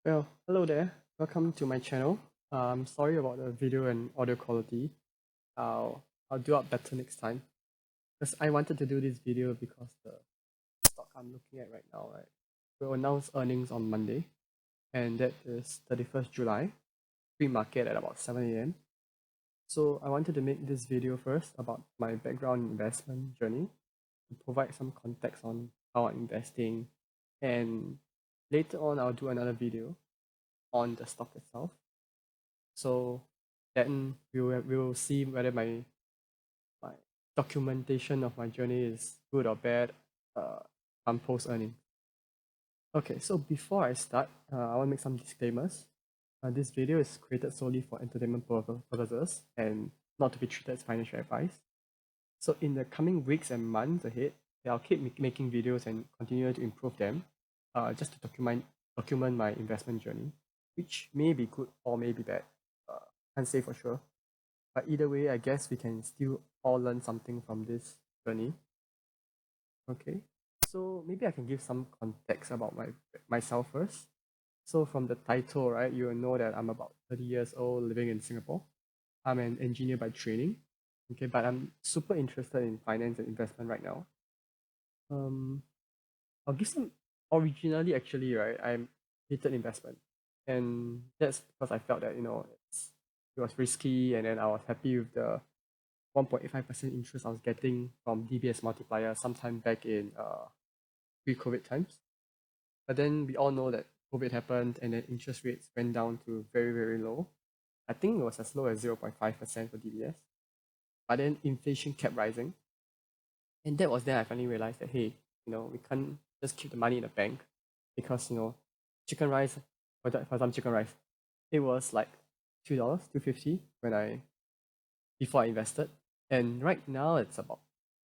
Well, hello there. Welcome to my channel. Sorry about the video and audio quality. I'll do up better next time. Because I wanted to do this video because the stock I'm looking at right now, right, will announce earnings on Monday, and that is 31st July, pre-market at about 7 a.m. So I wanted to make this video first about my background investment journey to provide some context on how I'm investing, and later on I'll do another video on the stock itself. So then we will see whether my documentation of my journey is good or bad on post earning. Okay, so before I start, I want to make some disclaimers. This video is created solely for entertainment purposes and not to be treated as financial advice. So in the coming weeks and months ahead, I'll keep making videos and continue to improve them, just to document my investment journey, which may be good or may be bad. Can't say for sure. But either way, I guess we can still all learn something from this journey. Okay, so maybe I can give some context about myself first. So from the title, right, you will know that I'm about 30 years old, living in Singapore. I'm an engineer by training. Okay, but I'm super interested in finance and investment right now. Um, I'll give some originally actually, right, I hated investment. And that's because I felt that, it was risky, and then I was happy with the 1.85% interest I was getting from DBS multiplier sometime back in pre-COVID times. But then we all know that COVID happened and then interest rates went down to very, very low. I think it was as low as 0.5% for DBS. But then inflation kept rising. And that was then I finally realized that, hey, we can't just keep the money in the bank because, chicken rice, for some chicken rice, it was like $2, 2.50 before I invested. And right now it's about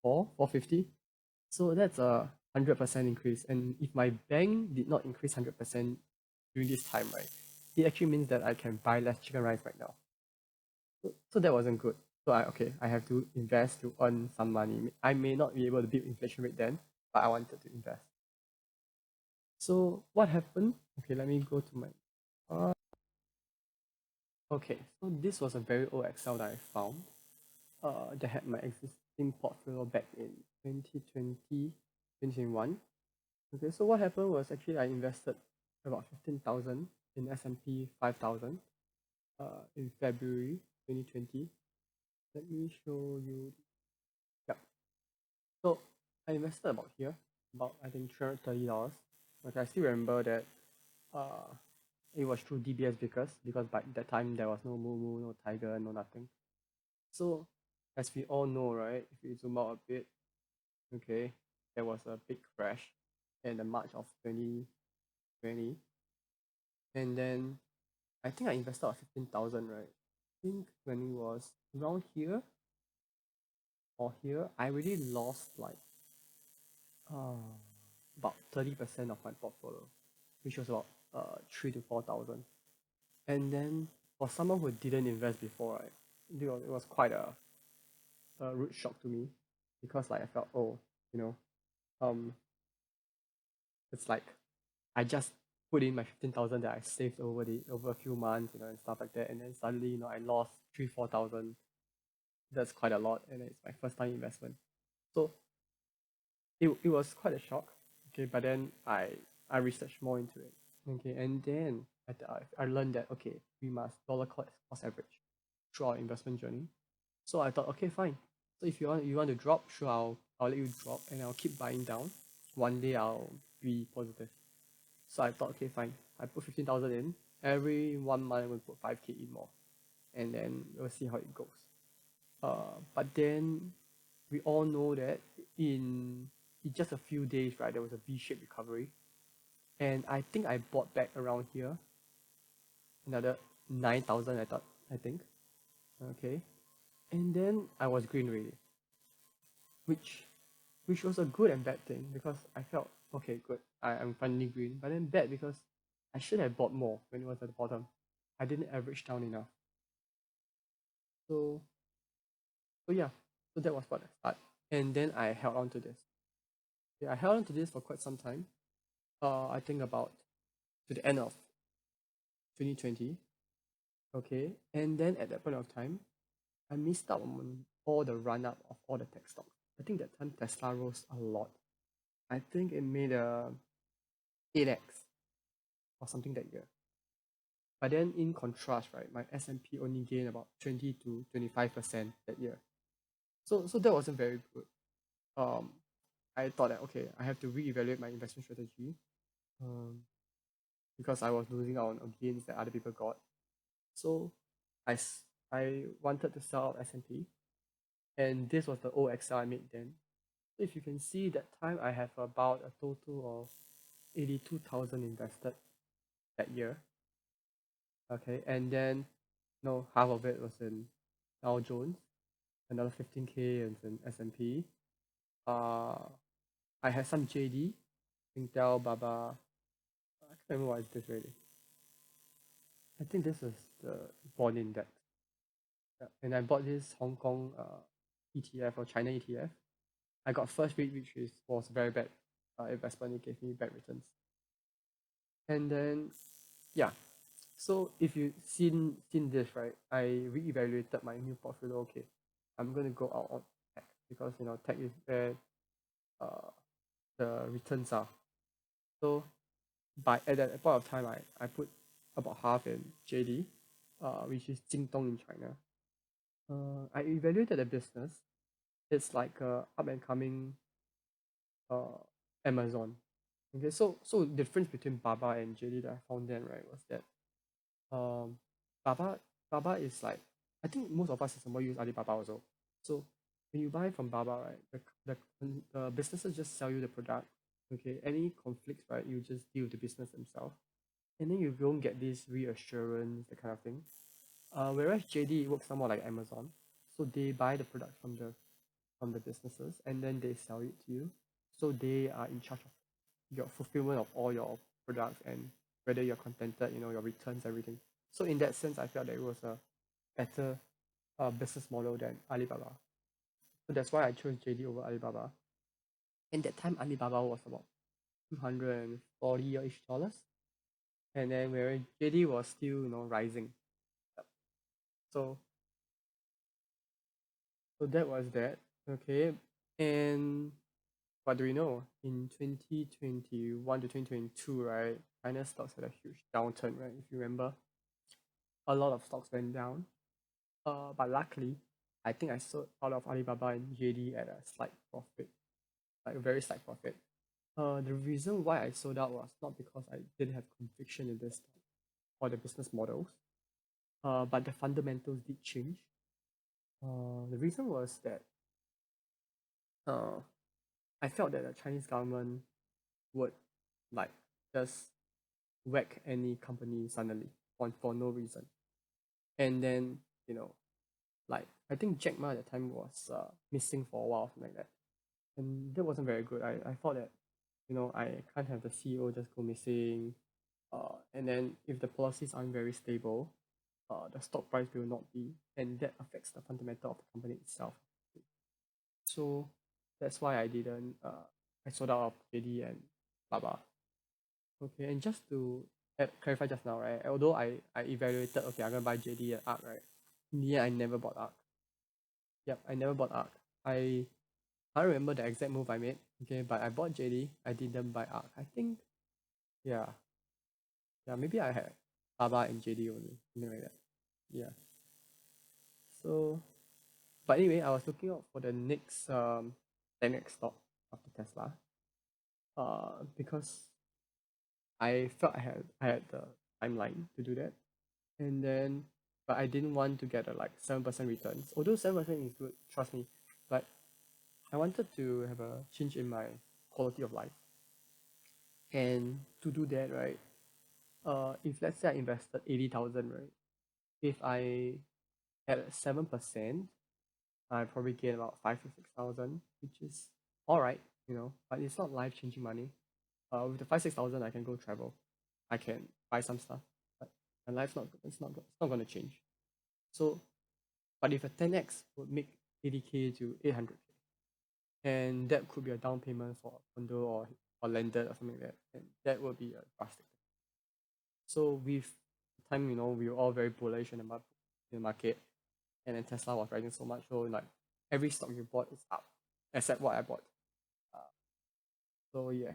4.50. So that's a 100% increase. And if my bank did not increase 100% during this time, right, it actually means that I can buy less chicken rice right now. So that wasn't good. So I have to invest to earn some money. I may not be able to beat inflation rate then, but I wanted to invest. So what happened? Okay, let me go to my okay, so this was a very old Excel that I found. That had my existing portfolio back in 2020, 2021. Okay, so what happened was actually I invested about 15,000 in S&P 5,000 in February 2020. Let me show you. Yeah. So I invested about here, about I think $330. Okay, I still remember that uh, it was through DBS because by that time there was no Moo, no Tiger, no nothing. So as we all know, right, if we zoom out a bit, okay, there was a big crash in the March of 2020. And then I think I invested about 15,000, right? I think when it was around here or here, I really lost like uh, about 30% of my portfolio, which was about 3 to 4,000. And then for someone who didn't invest before, right, it was quite a rude shock to me because like I felt, oh, you know, um, it's like I just put in my 15,000 that I saved over a few months, and stuff like that, and then suddenly, I lost 3 4,000. That's quite a lot, and it's my first time investment. So it was quite a shock. Okay, but then I researched more into it. Okay, and then I learned that okay, we must dollar cost average through our investment journey. So I thought, okay, fine. So if you want to drop, sure, I'll let you drop, and I'll keep buying down. One day I'll be positive. So I thought, okay, fine. I put 15,000 in. Every 1 month I will put 5K in more, and then we'll see how it goes. But then we all know that in just a few days, right, there was a V-shaped recovery, and I think I bought back around here another 9,000. I think, okay, and then I was green already, which which was a good and bad thing because I felt okay, good, I'm finally green, but then bad because I should have bought more when it was at the bottom. I didn't average down enough. So yeah, so that was what I start, and then I held on to this. Yeah, I held on to this for quite some time. I think about to the end of 2020. Okay, and then at that point of time, I missed out on all the run up of all the tech stocks. I think that time Tesla rose a lot. I think it made a 8x or something that year. But then in contrast, right, my S&P only gained about 20 to 25% that year. So that wasn't very good. Um, I thought that okay, I have to reevaluate my investment strategy. Um, because I was losing out on gains that other people got. So I wanted to sell out S&P, and this was the old Excel I made then. So if you can see that time I have about a total of 82,000 invested that year. Okay, and then no, half of it was in Dow Jones, another 15K is in S&P. I had some JD, Intel, Baba. I can't remember what is this really. I think this is the bond index. Yeah. And I bought this Hong Kong ETF or China ETF. I got first read, which was very bad investment. It gave me bad returns. And then, yeah. So if you seen this, right, I reevaluated my new portfolio. Okay, I'm going to go out on tech because tech is where uh, the returns are. So at that point of time, I put about half in JD, which is Jingdong in China. I evaluated the business. It's like a up and coming uh, Amazon. Okay, so the difference between Baba and JD that I found then, right, was that um Baba Baba is like, I think most of us in Singapore use Alibaba also. So when you buy from Baba, right, the businesses just sell you the product. Okay, any conflicts, right, you just deal with the business themselves, and then you don't get this reassurance, that kind of thing. Whereas JD works somewhat like Amazon, so they buy the product from the businesses and then they sell it to you. So they are in charge of your fulfillment of all your products and whether you're contented, your returns, everything. So in that sense, I felt that it was a better business model than Alibaba. So that's why I chose JD over Alibaba. And that time Alibaba was about $240-ish, and then whereas JD was still rising. So that was that. Okay, and what do we know? In 2021 to 2022, right, China stocks had a huge downturn, right? If you remember, a lot of stocks went down. But luckily, I think I sold out of Alibaba and JD at a slight profit, like a very slight profit. The reason why I sold out was not because I didn't have conviction in this stock or the business models, but the fundamentals did change. The reason was that uh, I felt that the Chinese government would like just whack any company suddenly for no reason. And then, like I think Jack Ma at the time was missing for a while, something like that. And that wasn't very good. I thought that, I can't have the CEO just go missing. And then if the policies aren't very stable, the stock price will not be, and that affects the fundamental of the company itself. So that's why I sold out of JD and Baba. Okay, and just to clarify just now, right? Although I evaluated, okay, I'm gonna buy JD and ARK, right? In the end, I never bought ARK. Yep, I never bought ARK. I can't remember the exact move I made. Okay, but I bought JD. I didn't buy ARK. I think, yeah, yeah, maybe I had Baba and JD only, something like that. Yeah. So, but anyway, I was looking out for the next 10x stock after Tesla. Because I felt I had the timeline to do that, and then but I didn't want to get a like 7% returns. Although 7% is good, trust me, but I wanted to have a change in my quality of life. And to do that, right, if let's say I invested 80,000, right, if I had 7%, I probably gain about 5 to 6,000, which is all right, but it's not life changing money. With the 5 6,000, I can go travel, I can buy some stuff, but my life's not it's not going to change. So, but if a 10x would make 80K to 800K, and that could be a down payment for a condo or landed or something like that, and that would be a drastic. So with time, we were all very bullish in the market, and then Tesla was rising so much. So like every stock you bought is up, except what I bought. Uh, so yeah.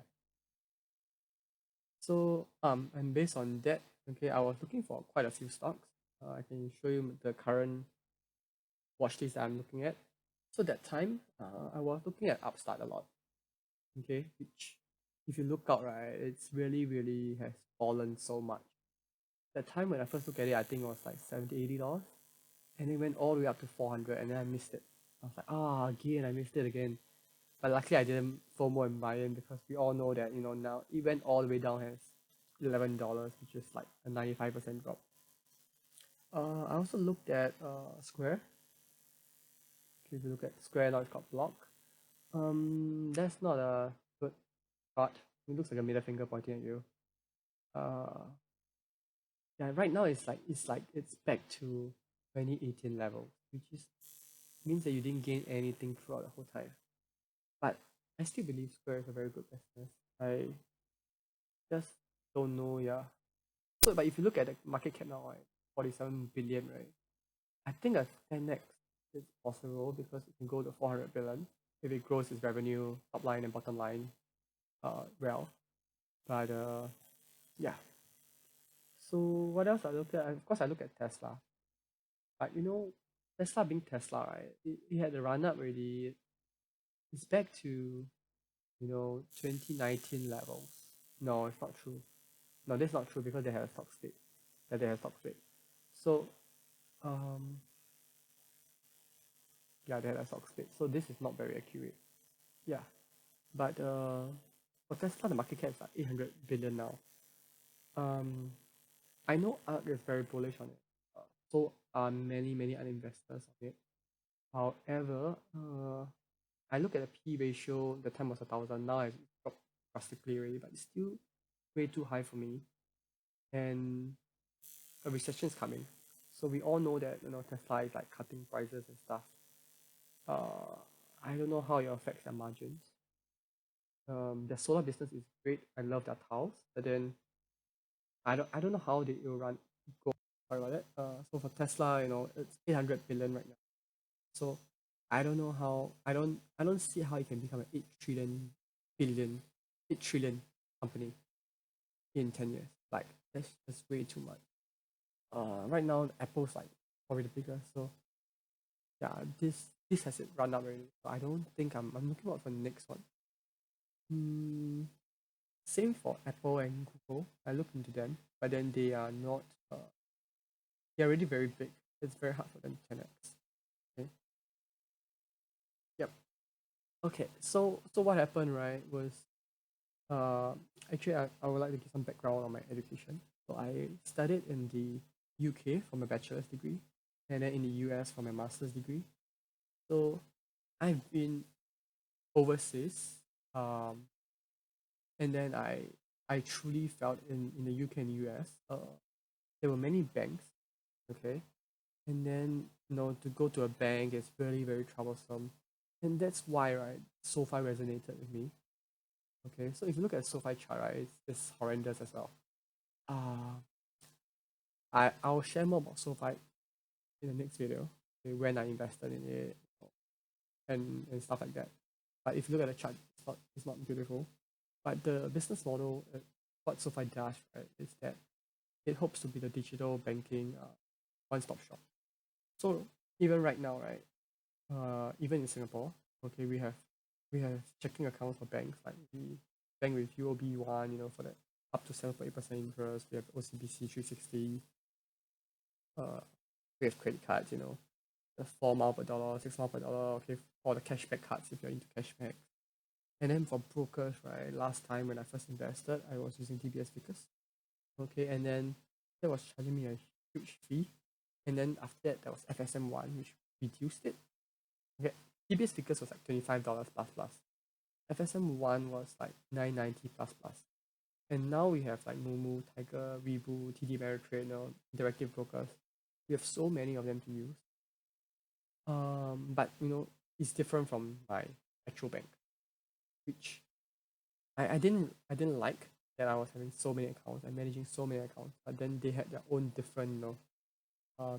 So and based on that, okay, I was looking for quite a few stocks. I can show you the current watch list that I'm looking at. So that time, I was looking at Upstart a lot. Okay, which if you look out, right, it's really really has fallen so much. That time when I first looked at it, I think it was like $70-$80, and it went all the way up to 400, and then I missed it. I was like, again, I missed it again. But luckily, I didn't FOMO and buy in because we all know that now it went all the way down as $11, which is like a 95% drop. I also looked at Square. Okay, if you look at Square now, it's got block. That's not a good chart. It looks like a middle finger pointing at you. Uh, yeah, right now it's back to 2018 level, which is means that you didn't gain anything throughout the whole time. But I still believe Square is a very good business. I just don't know, yeah. So, but if you look at the market cap now, right, 47 billion, right? I think a 10x is possible because it can go to 400 billion if it grows its revenue, top line and bottom line, well. But yeah. So what else I look at? Of course, I look at Tesla. But Tesla being Tesla, right? It had a run up already. It's back to 2019 levels. No, it's not true. No, that's not true because they had a stock split. That they had a stock split. So um yeah, they had a stock split. So this is not very accurate. Yeah. But for Tesla, the market cap is like 800 billion now. Um, I know ARK is very bullish on it. So are many other investors on it. However, I look at the P ratio. The time was 1,000. Now it's dropped drastically already, but it's still way too high for me. And a recession is coming. So we all know that Tesla is like cutting prices and stuff. I don't know how it affects their margins. Their solar business is great. I love their tiles, but then I don't know how they will run go. Sorry about that. So for Tesla, it's 800 billion right now. So I don't know how. I don't see how it can become an billion, 8 trillion company in 10 years. Like that's way too much. Right now Apple's like probably the biggest. So yeah, this has it run up already. So I don't think I'm looking out for the next one. Hmm. Same for Apple and Google. I look into them, but then they are not. They're already very big. It's very hard for them to 10x. Okay. Yep. Okay. So what happened, right? Was uh actually I would like to give some background on my education. So I studied in the UK for my bachelor's degree, and then in the US for my master's degree. So I've been overseas, um, and then I truly felt in the UK and US, there were many banks, okay, and then to go to a bank is really very troublesome, and that's why, right, SoFi resonated with me. Okay, so if you look at SoFi chart, right, it's horrendous as well. uh I'll share more about SoFi in the next video, okay, when I invested in it, and stuff like that. But if you look at the chart, it's not beautiful. But the business model, what SoFi does, right, is that it hopes to be the digital banking one-stop shop. So even right now, right, even in Singapore, okay, we have checking accounts for banks, like we bank with UOB1, for that up to 7.8% interest. We have OCBC 360. We have credit cards, the 4 mile per dollar, 6 mile per dollar. Okay, for the cashback cards if you're into cashback. And then for brokers, right, last time when I first invested, I was using DBS Vickers. Okay, and then that was charging me a huge fee. And then after that, there was FSM1, which reduced it. Okay, DBS Vickers was like $25 plus plus. FSM1 was like 990 plus plus. And now we have like Momo, Tiger, Weibo, TD Ameritrade, interactive brokers. We have so many of them to use. But it's different from my actual bank, which I didn't like that I was having so many accounts and managing so many accounts, but then they had their own different,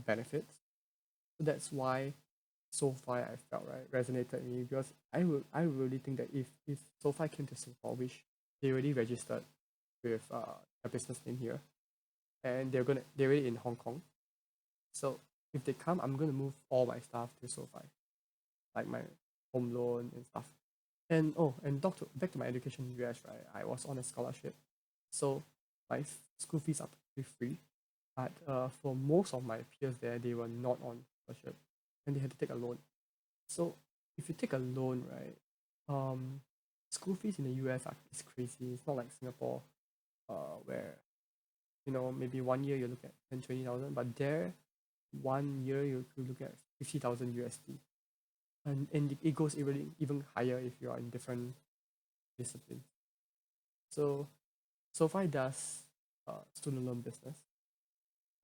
benefits. So that's why SoFi I felt right resonated with me because I really think that if SoFi came to Singapore, which they already registered with a business name here, and they're already in Hong Kong. So if they come, I'm gonna move all my stuff to SoFi, like my home loan and stuff. And back to my education in US, right? I was on a scholarship, so my school fees are totally free. But for most of my peers there, they were not on scholarship, and they had to take a loan. So if you take a loan, right, school fees in the US is crazy. It's not like Singapore, where maybe 1 year you look at 10, 20,000, but there 1 year you could look at 50,000 USD, and it goes even higher if you are in different disciplines. So SoFi does student loan business,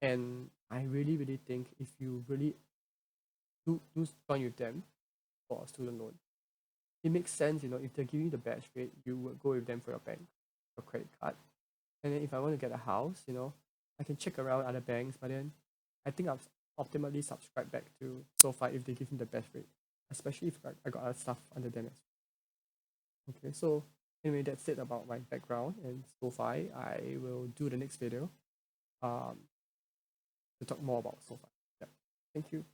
and I really think if you really do join with them for a student loan, it makes sense. If they're giving you the best rate, you would go with them for your bank, your credit card. And then if I want to get a house, I can check around other banks, but then I think I'll ultimately subscribe back to SoFi if they give me the best rate, especially if I got other stuff under them as well. Okay, so anyway, that's it about my background and SoFi. I will do the next video um, to talk more about SoFi. Yeah, thank you.